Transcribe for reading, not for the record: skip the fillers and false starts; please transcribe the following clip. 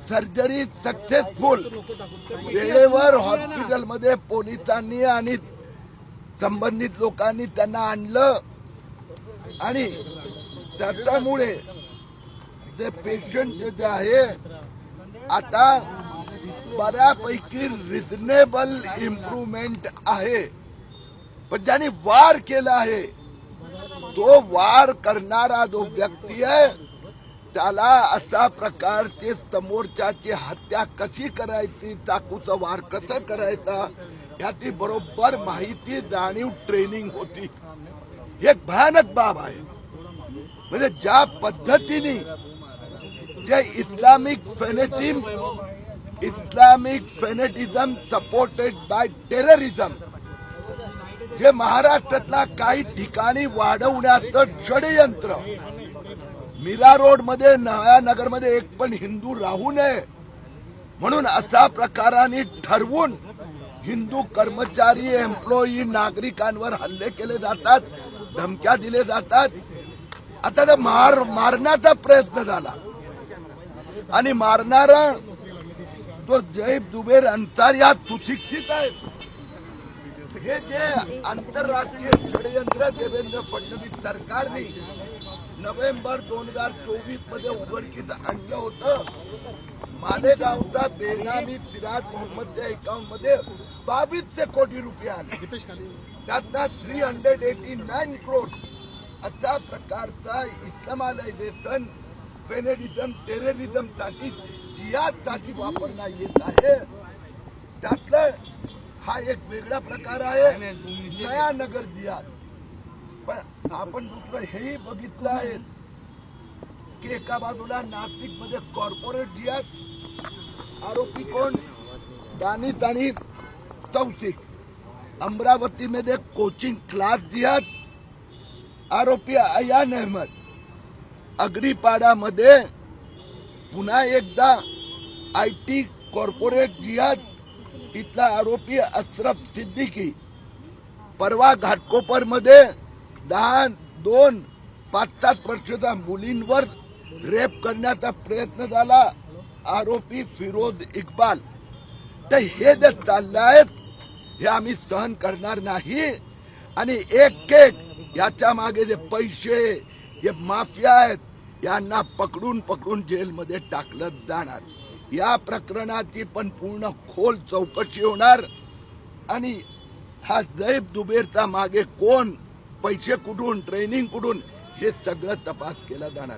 Surgery successful वेळेवर हॉस्पिटलमध्ये पोलिसांनी आणि संबंधित लोकांनी त्यांना आणलं आणि त्याच्यामुळे जे पेशंट जे आहे आता बऱ्यापैकी रिझनेबल इम्प्रूव्हमेंट आहे. पण ज्यांनी वार केला आहे तो वार करणारा जो व्यक्ती आहे त्याला अशा प्रकारचे समोरच्याची हत्या कशी करायची, चाकूचा वार कसा करायचा याची बरोबर माहिती, जाणीव, ट्रेनिंग होती. एक भयानक बाब आहे. म्हणजे ज्या पद्धतीने जे इस्लामिक फेनेटिझम सपोर्टेड बाय टेररिझम जे महाराष्ट्रातल्या काही ठिकाणी वाढवण्याचं षडयंत्र, मीरा रोड मध्ये, नव्या नगर मध्ये एक पण हिंदू राहू नये म्हणून अशा प्रकाराने ठरवून हिंदू कर्मचारी, एम्प्लॉई, नागरिकांवर हल्ले केले जातात, धमक्या दिले जातात. आता तर मारण्याचा प्रयत्न झाला आणि मारणारा तो जैब जुबेर अन्सारी हा सुशिक्षित आहे. हे जे आंतरराष्ट्रीय षडयंत्र देवेंद्र फडणवीस सरकारने नोव्हेंबर 2024 मध्ये उघडकीस आणलं होतं. मालेगावचा बेनामी सिराज मोहम्मदच्या अकाउंट मध्ये 2200 कोटी रुपये आले, त्यातला 389 करोड अशा प्रकारचा इस्लामायझेशन, फेनेटिझम, टेररिझम साठी, जिहादसाठी वापरण्यात येत आहे. त्यातलं हा एक वेगळा प्रकार आहे, नया नगर जिहाद. पण आपण दुसरं हेही बघितलं आहे की एका बाजूला नाशिक मध्ये कॉर्पोरेट जिहाद, आरोपी कोण, दानिश आणि तौसिफ. अमरावतीमध्ये कोचिंग क्लास जिहाद, आरोपी अयान अहमद. अग्रीपाडामध्ये पुन्हा एकदा IT कॉर्पोरेट जिहाद, तिथला आरोपी अशरफ सिद्दीकी. परवा घाटकोपर मध्ये 2 5-7 वर्षाच्या मुलींवर रेप करण्याचा प्रयत्न झाला, आरोपी फिरोज इक्बाल. तर हे जे चाललंय हे आम्ही सहन करणार नाही आणि एक याच्या मागे जे पैसे, जे माफिया आहेत यांना पकडून जेलमध्ये टाकलं जाणार. या प्रकरणाची पण पूर्ण खोल चौकशी होणार आणि हा जैब जुबेरचा मागे कोण, पैसे कुठून, ट्रेनिंग कुठून, हे सगळं तपास केला जाणार.